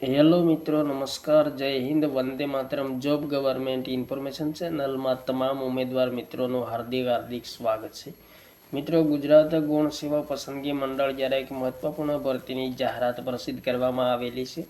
Hello મિત્રો, નમસ્કાર, જય Hind, Vande Mataram. Job government information ચેનલમાં તમામ ઉમેદવાર મિત્રોનું હાર્દિક સ્વાગત છે. મિત્રો, ગુજરાત ગૌણ સેવા પસંદગી મંડળ દ્વારા એક મહત્વપૂર્ણ ભરતીની જાહેરાત પ્રસિદ્ધ કરવામાં આવેલી છે.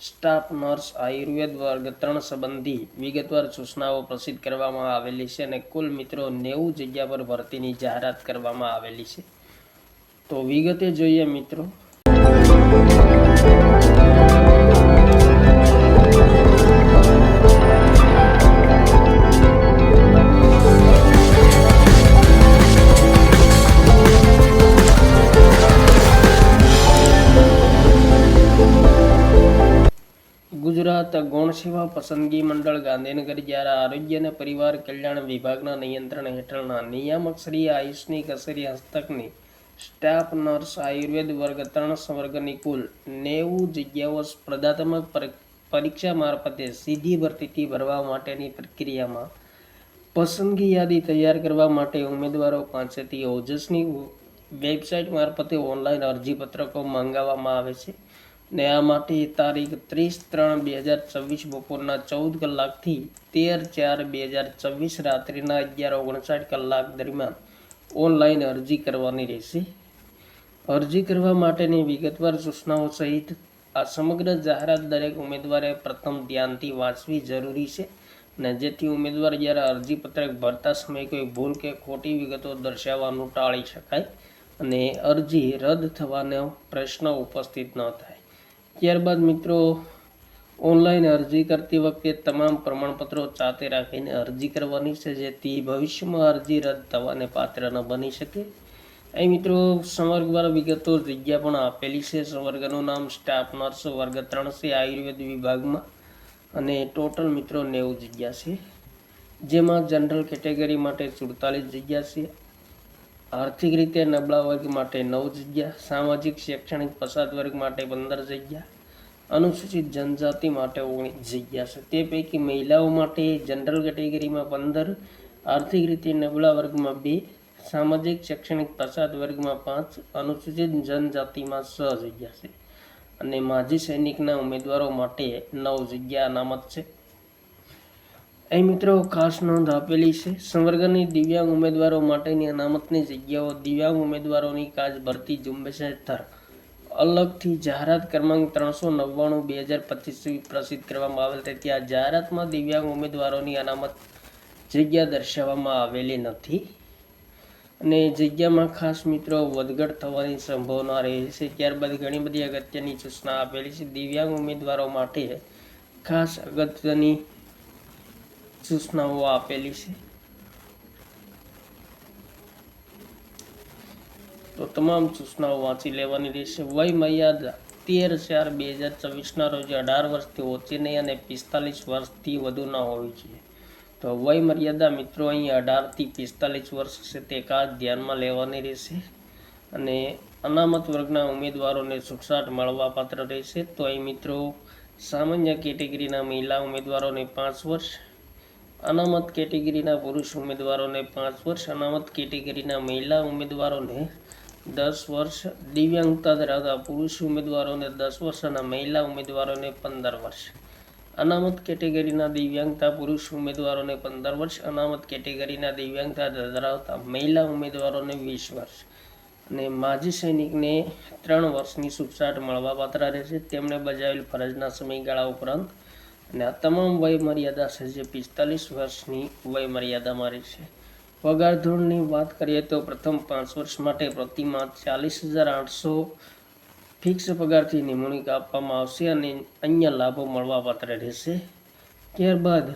સ્ટાફ નર્સ આયુર્વેદ વર્ગ 3 સંબંધી વિગતવાર સૂચનાઓ પ્રસિદ્ધ કરવામાં આવેલી છે અને કુલ મિત્રો 90 જગ્યા પર ભરતીની જાહેરાત કરવામાં આવેલી છે. તો વિગતે જોઈએ મિત્રો. ગુજરાત ગૌણ સેવા પસંદગી મંડળ ગાંધીનગર દ્વારા આરોગ્ય અને પરિવાર કલ્યાણ વિભાગના નિયંત્રણ હેઠળના નિયામક શ્રી આયુષની કચેરી હસ્તકની સ્ટાફ નર્સ આયુર્વેદ વર્ગ 3 વર્ગની કુલ 90 જગ્યાઓ સ્પર્ધાત્મક પરીક્ષા મારફતે સીધી ભરતીથી ભરવા માટેની પ્રક્રિયામાં પસંદગી યાદી તૈયાર કરવા માટે ઉમેદવારો પાસેથી ઓજસની વેબસાઇટ મારફતે ઓનલાઈન અરજીપત્રકો મંગાવવામાં આવે છે. ને આ માટે તારીખ 30/3/2024 બપોરના 14 કલાકથી 13/4/2024 રાત્રિના 11:59 કલાક દરમિયાન ઓનલાઈન અરજી કરવાની રહેશે. અરજી કરવા માટેની વિગતવાર સૂચનાઓ સહિત આ સમગ્ર જાહેરાત દરેક ઉમેદવારે પ્રથમ ધ્યાનથી વાંચવી જરૂરી છે અને જેથી ઉમેદવાર જ્યારે અરજીપત્રક ભરતા સમયે કોઈ ભૂલ કે ખોટી વિગતો દર્શાવવાનું ટાળી શકાય અને અરજી રદ થવાનો પ્રશ્ન ઉપસ્થિત ન થાય. ત્યારબાદ મિત્રો, ઓનલાઈન અરજી કરતી વખતે તમામ પ્રમાણપત્રો સાથે રાખીને અરજી કરવાની છે, જેથી ભવિષ્યમાં અરજી રદ થવાને પાત્ર ન બની શકે. અહીં મિત્રો સંવર્ગવાર વિગતો જગ્યા પણ આપેલી છે. સંવર્ગનું નામ સ્ટાફ નર્સ વર્ગ 3 છે આયુર્વેદ વિભાગમાં અને ટોટલ મિત્રો 90 જગ્યા છે, જેમાં જનરલ કેટેગરી માટે 47 જગ્યા છે, આર્થિક રીતે નબળા વર્ગ માટે 9 જગ્યા, સામાજિક શૈક્ષણિક પછાત વર્ગ માટે 15 જગ્યા, અનુસૂચિત જનજાતિ માટે 19 જગ્યા છે. તે પૈકી મહિલાઓ માટે જનરલ કેટેગરીમાં 15, આર્થિક રીતે નબળા વર્ગમાં 2, સામાજિક શૈક્ષણિક પછાત વર્ગમાં 5, અનુસૂચિત જનજાતિમાં 6 જગ્યા છે અને માજી સૈનિકના ઉમેદવારો માટે 9 જગ્યા અનામત છે. અહીં મિત્રો ખાસ નોંધ આપેલી છે. સંવર્ગની દિવ્યાંગ ઉમેદવારો માટેની અનામતની જગ્યાઓ દિવ્યાંગ ઉમેદવારોની કાજ ભરતી ઝુંબેશ હેઠળ અલગથી જાહેરાત ક્રમાંક 399/2025 પ્રસિદ્ધ કરવામાં આવેલ હતી. આ જાહેરાતમાં દિવ્યાંગ ઉમેદવારોની અનામત જગ્યા દર્શાવવામાં આવેલી નથી અને જગ્યામાં ખાસ મિત્રો વધઘટ થવાની સંભાવના રહે છે. ત્યારબાદ ઘણી બધી અગત્યની સૂચના આપેલી છે. દિવ્યાંગ ઉમેદવારો માટે ખાસ અગત્યની સૂચનાઓ આપેલી છે. તો તમામ સૂચનાઓ વાંચી લેવાની રહેશે. વય મર્યાદા 13/4/2024 રોજ 18 વર્ષથી ઓછી નહીં અને 45 વર્ષથી વધુ ન હોવી જોઈએ. તો વય મર્યાદા મિત્રો અહીં 18 થી 45 વર્ષ છે, તે ખાસ ધ્યાનમાં લેવાની રહેશે અને અનામત વર્ગના ઉમેદવારોને છૂટછાટ મળવાપાત્ર રહેશે. તો અહીં મિત્રો સામાન્ય કેટેગરીના મહિલા ઉમેદવારોને 5 વર્ષ, અનામત કેટેગરીના પુરુષ ઉમેદવારોને 5 વર્ષ, અનામત કેટેગરીના મહિલા ઉમેદવારોને 10 વર્ષ, દિવ્યાંગતા ધરાવતા પુરુષ ઉમેદવારોને 10 વર્ષ અને મહિલા ઉમેદવારોને 15 વર્ષ, અનામત કેટેગરીના દિવ્યાંગતા પુરુષ ઉમેદવારોને 15 વર્ષ, અનામત કેટેગરીના દિવ્યાંગતા ધરાવતા મહિલા ઉમેદવારોને 20 વર્ષ અને માજી સૈનિકને 3 વર્ષની છૂટછાટ મળવાપાત્ર રહેશે તેમણે બજાવેલ ફરજના સમયગાળા ઉપરાંત. અને આ તમામ વય મર્યાદા છે જે 45 વર્ષની વય મર્યાદામાં રહેશે. પગાર ધોરણની વાત કરીએ તો પ્રથમ 5 વર્ષ માટે પ્રતિ માસ 40,800 ફિક્સ પગારથી નિમણૂક આપવામાં આવશે અને અન્ય લાભો મળવાપાત્ર રહેશે. ત્યારબાદ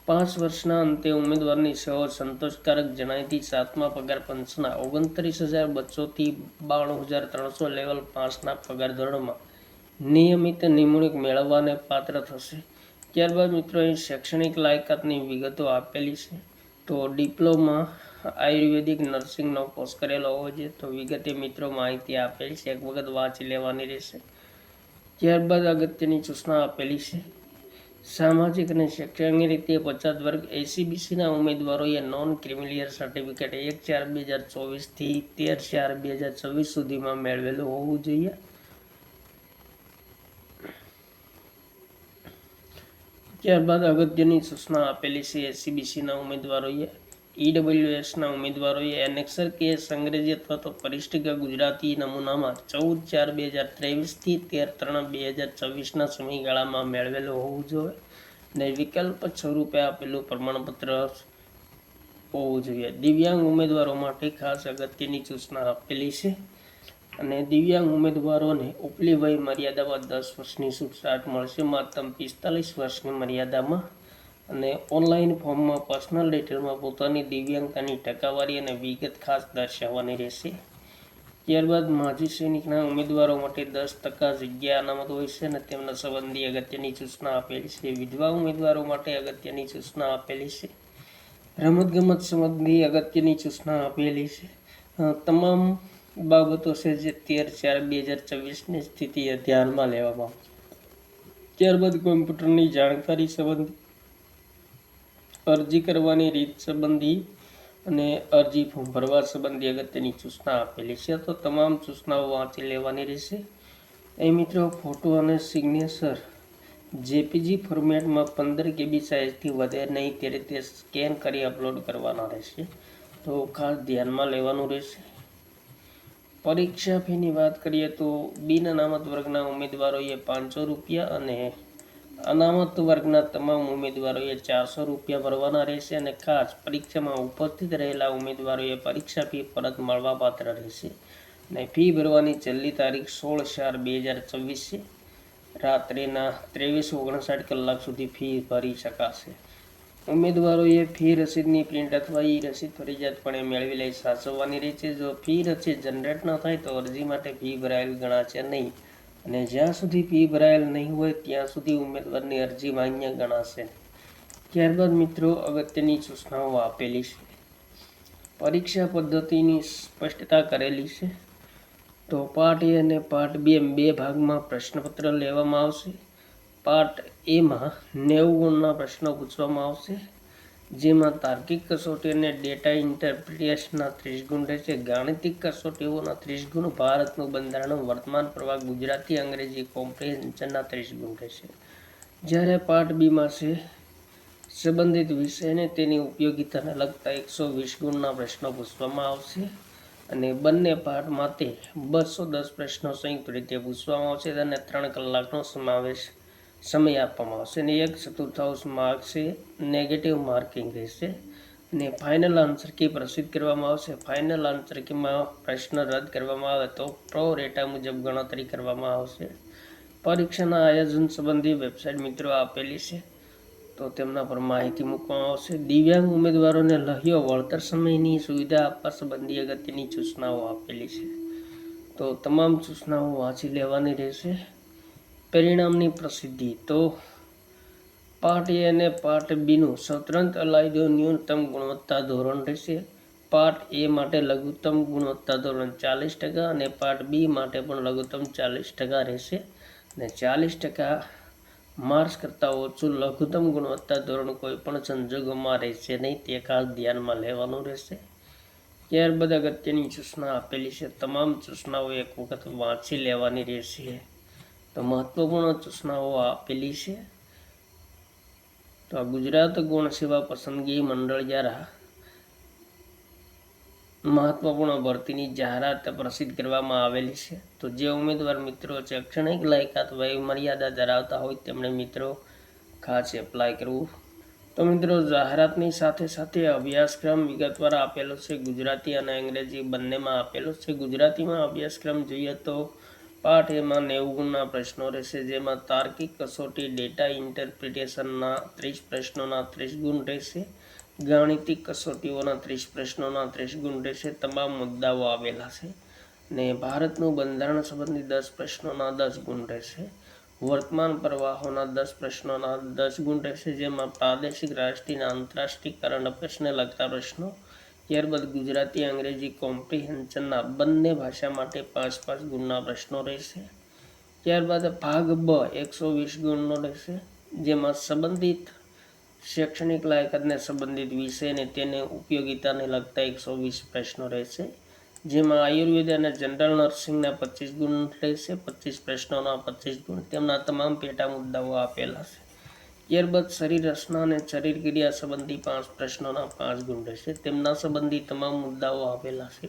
5 વર્ષના અંતે ઉમેદવારની સેવાઓ સંતોષકારક જણાયથી 7મા પગાર પંચના 29,200 થી 92,300 લેવલ 5ના પગાર ધોરણમાં નિયમિત નિમણૂક મેળવવાને પાત્ર થશે. ત્યારબાદ મિત્રો અહીં શૈક્ષણિક લાયકાતની વિગતો આપેલી છે. તો ડિપ્લોમા આયુર્વેદિક નર્સિંગનો કોર્સ કરેલો હોવો જોઈએ. તો વિગતે મિત્રો માહિતી આપેલી છે, એક વખત વાંચી લેવાની રહેશે. ત્યારબાદ અગત્યની સૂચના આપેલી છે. સામાજિક અને શૈક્ષણિક રીતે પછાત વર્ગ એસીબીસીના ઉમેદવારોએ નોન ક્રિમિલિયર સર્ટિફિકેટ 1/4/2024 થી 13/4/2024 સુધીમાં મેળવેલું હોવું જોઈએ. ત્યારબાદ અગત્યની સૂચના આપેલી છે એસસીબીસીના ઉમેદવારોએ, ઈડબ્લ્યુએસના ઉમેદવારોએ એનેક્સર કેસ અંગ્રેજી અથવા તો પરિશિષ્ટ ગુજરાતી નમૂનામાં 14/4/2023 થી 13/3/2024ના સમયગાળામાં મેળવેલું હોવું જોઈએ અને વિકલ્પ સ્વરૂપે આપેલું પ્રમાણપત્ર હોવું જોઈએ. દિવ્યાંગ ઉમેદવારો માટે ખાસ અગત્યની સૂચના આપેલી છે અને દિવ્યાંગ ઉમેદવારોને ઉપલી વય મર્યાદામાં 10 વર્ષની છૂટછાટ મળશે, મહત્તમ 45 વર્ષની મર્યાદામાં. અને ઓનલાઈન ફોર્મમાં પર્સનલ ડિટેલમાં પોતાની દિવ્યાંગતાની ટકાવારી અને વિગત ખાસ દર્શાવવાની રહેશે. ત્યારબાદ માજી સૈનિકના ઉમેદવારો માટે 10% જગ્યા અનામત હોય છે અને તેમના સંબંધી અગત્યની સૂચના આપેલી છે. વિધવા ઉમેદવારો માટે અગત્યની સૂચના આપેલી છે. રમતગમત સંબંધી અગત્યની સૂચના આપેલી છે. તમામ બાબતો છે જે 13/4/2024ની સ્થિતિએ ધ્યાનમાં લેવામાં આવશે. ત્યારબાદ કોમ્પ્યુટરની જાણકારી સંબંધી, અરજી કરવાની રીત સંબંધી અને અરજી ફોર્મ ભરવા સંબંધી અગત્યની સૂચના આપેલી છે. તો તમામ સૂચનાઓ વાંચી લેવાની રહેશે. એ મિત્રો ફોટો અને સિગ્નેચર જેપીજી ફોર્મેટમાં 15 KB સાઇઝથી વધે નહીં તે રીતે સ્કેન કરી અપલોડ કરવાના રહેશે. તો ખાસ ધ્યાનમાં લેવાનું રહેશે. પરીક્ષા ફીની વાત કરીએ તો બિન અનામત વર્ગના ઉમેદવારોએ ₹500 અને અનામત વર્ગના તમામ ઉમેદવારોએ ₹400 ભરવાના રહેશે અને ખાસ પરીક્ષામાં ઉપસ્થિત રહેલા ઉમેદવારોએ પરીક્ષા ફી પરત મળવાપાત્ર રહેશે. અને ફી ભરવાની છેલ્લી તારીખ 16/4/2024 છે. રાત્રિના 23:59 કલાક સુધી ફી ભરી શકાશે. ઉમેદવારોએ ફી રસીદની પ્રિન્ટ અથવા ઈ રસીદ ફરજિયાતપણે મેળવી લઈ સાચવવાની રહેશે. જો ફી રસીદ જનરેટ ન થાય તો અરજી માટે ફી ભરાયેલ ગણાશે નહીં અને જ્યાં સુધી ફી ભરાયેલ નહીં હોય ત્યાં સુધી ઉમેદવારની અરજી માન્ય ગણાશે. ત્યારબાદ મિત્રો અગત્યની સૂચનાઓ આપેલી છે. પરીક્ષા પદ્ધતિની સ્પષ્ટતા કરેલી છે. તો પાર્ટ એ અને પાર્ટ બી એમ 2 ભાગમાં પ્રશ્નપત્ર લેવામાં આવશે. પાર્ટ એમાં 90 ગુણના પ્રશ્નો પૂછવામાં આવશે, જેમાં તાર્કિક કસોટી અને ડેટા ઇન્ટરપ્રિટેશનના 30 ગુણ રહેશે. ગાણિતિક કસોટીઓના 30 ગુણ, ભારતનું બંધારણ, વર્તમાન પ્રવાહ, ગુજરાતી અંગ્રેજી કોમ્પ્રિહેન્શનના 30 ગુણ રહેશે. જ્યારે પાર્ટ બીમાં છે સંબંધિત વિષયને તેની ઉપયોગિતાને લગતા 120 ગુણના પ્રશ્નો પૂછવામાં આવશે અને બંને પાઠ માટે 210 પ્રશ્નો સંયુક્ત રીતે પૂછવામાં આવશે અને 3 કલાકનો સમય આપવામાં આવશે અને 1/4 માર્ક્સે નેગેટિવ માર્કિંગ રહેશે અને ફાઇનલ આન્સર કી પ્રસિદ્ધ કરવામાં આવશે. ફાઇનલ આન્સર કીમાં પ્રશ્ન રદ કરવામાં આવે તો પ્રો રેટા મુજબ ગણતરી કરવામાં આવશે. પરીક્ષાના આયોજન સંબંધી વેબસાઇટ મિત્રો આપેલી છે, તો તેમના પર માહિતી મૂકવામાં આવશે. દિવ્યાંગ ઉમેદવારોને લહ્યો વળતર સમયની સુવિધા આપવા સંબંધી અગત્યની સૂચનાઓ આપેલી છે. તો તમામ સૂચનાઓ વાંચી લેવાની રહેશે. પરિણામની પ્રસિદ્ધિ, તો પાર્ટ એ અને પાર્ટ બીનું સ્વતંત્ર અલાયદો ન્યૂનતમ ગુણવત્તા ધોરણ રહેશે. પાર્ટ એ માટે લઘુત્તમ ગુણવત્તા ધોરણ 40% અને પાર્ટ બી માટે પણ લઘુત્તમ 40% રહેશે અને 40% માર્ક્સ કરતાં ઓછું લઘુત્તમ ગુણવત્તા ધોરણ કોઈ પણ સંજોગોમાં રહેશે નહીં, તે ખાસ ધ્યાનમાં લેવાનું રહેશે. ત્યારબાદ અગત્યની સૂચના આપેલી છે. તમામ સૂચનાઓ એક વખત વાંચી લેવાની રહેશે. તો મહત્વપૂર્ણ સૂચનાઓ આપેલી છે. તો આ ગુજરાત ગૌણ સેવા પસંદગી મંડળ દ્વારા મહત્વપૂર્ણ ભરતીની જાહેરાત પ્રસિદ્ધ કરવામાં આવેલી છે. તો જે ઉમેદવાર મિત્રો શૈક્ષણિક લાયકાત વય મર્યાદા ધરાવતા હોય તેમણે મિત્રો ખાસ એપ્લાય કરવું. તો મિત્રો જાહેરાતની સાથે સાથે અભ્યાસક્રમ વિગતવાર આપેલો છે. ગુજરાતી અને અંગ્રેજી બંનેમાં આપેલો છે. ગુજરાતીમાં અભ્યાસક્રમ જોઈએ તો પાઠ એમાં 90 ગુણના પ્રશ્નો રહેશે, જેમાં તાર્કિક કસોટી ડેટા ઇન્ટરપ્રિટેશનના 30 પ્રશ્નોના 30 ગુણ રહેશે. ગાણિતિક કસોટીઓના 30 પ્રશ્નોના 30 ગુણ રહેશે. તમામ મુદ્દાઓ આવેલા છે અને ભારતનું બંધારણ સંબંધી 10 પ્રશ્નોના 10 ગુણ રહેશે. વર્તમાન પ્રવાહોના 10 પ્રશ્નોના 10 ગુણ રહેશે, જેમાં પ્રાદેશિક, રાષ્ટ્રીય અને આંતરરાષ્ટ્રીય કરંટ અફેર્સને લગતા પ્રશ્નો. ત્યારબાદ ગુજરાતી અંગ્રેજી કોમ્પ્રિહેન્શનના બંને ભાષા માટે 5-5 ગુણના પ્રશ્નો રહેશે. ત્યારબાદ ભાગ બ 120 ગુણનો રહેશે, જેમાં સંબંધિત શૈક્ષણિક લાયકાતને સંબંધિત વિષયને તેને ઉપયોગિતાને લગતા 120 પ્રશ્નો રહેશે, જેમાં આયુર્વેદ અને જનરલ નર્સિંગના 25 ગુણ રહેશે. 25 પ્રશ્નોના 25 ગુણ, તેમના તમામ પેટા મુદ્દાઓ આપેલા છે. ત્યારબાદ શરીર રચના અને શરીર ક્રિયા સંબંધી 5 પ્રશ્નોના 5 ગુણ રહેશે. તેમના સંબંધી તમામ મુદ્દાઓ આપેલા છે.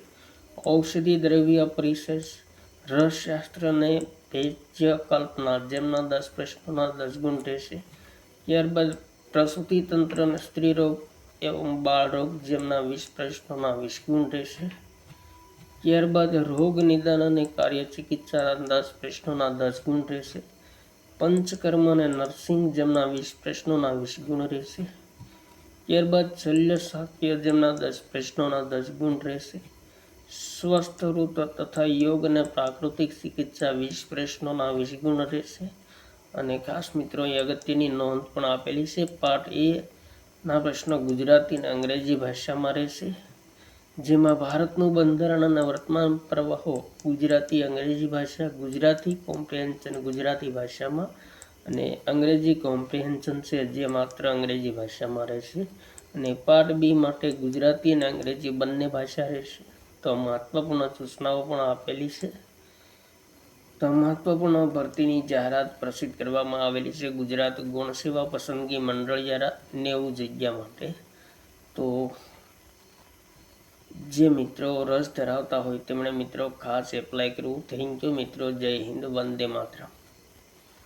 ઔષધિ દ્રવ્ય પરિશેષ, રસશાસ્ત્ર અને ભેજ્ય કલ્પના જેમના 10 પ્રશ્નોના 10 ગુણ રહેશે. ત્યારબાદ પ્રસૂતિ તંત્ર અને સ્ત્રીરોગ એવં બાળરોગ જેમના 20 પ્રશ્નોના 20 ગુણ રહેશે. ત્યારબાદ રોગ નિદાન અને કાર્ય ચિકિત્સાના 10 પ્રશ્નોના 10 ગુણ રહેશે. પંચકર્મ અને નર્સિંગ જેમના 20 પ્રશ્નોના 20 ગુણ રહેશે. ત્યારબાદ શલ્ય શાક્ય જેમના 10 પ્રશ્નોના 10 ગુણ રહેશે. સ્વસ્થ ઋત તથા યોગ અને પ્રાકૃતિક ચિકિત્સા 20 પ્રશ્નોના 20 ગુણ રહેશે. અને ખાસ મિત્રો એ અગત્યની નોંધ પણ આપેલી છે. પાર્ટ એ ના પ્રશ્નો ગુજરાતી અને અંગ્રેજી ભાષામાં રહેશે, જેમાં ભારતનું બંધારણ અને વર્તમાન પ્રવાહો ગુજરાતી અંગ્રેજી ભાષા, ગુજરાતી કોમ્પ્રિહેન્શન ગુજરાતી ભાષામાં અને અંગ્રેજી કોમ્પ્રિહેન્શન છે જે માત્ર અંગ્રેજી ભાષામાં રહેશે. અને પાર્ટ બી માટે ગુજરાતી અને અંગ્રેજી બંને ભાષા રહેશે. તો મહત્વપૂર્ણ સૂચનાઓ પણ આપેલી છે. તો મહત્વપૂર્ણ ભરતીની જાહેરાત પ્રસિદ્ધ કરવામાં આવેલી છે ગુજરાત ગૌણ સેવા પસંદગી મંડળ દ્વારા 90 જગ્યા માટે. તો જે મિત્રો રસ ધરાવતા હોય તેમણે મિત્રો ખાસ એપ્લાય કરવું. થેન્ક યુ મિત્રો. જય હિન્દ, વંદે માતરમ.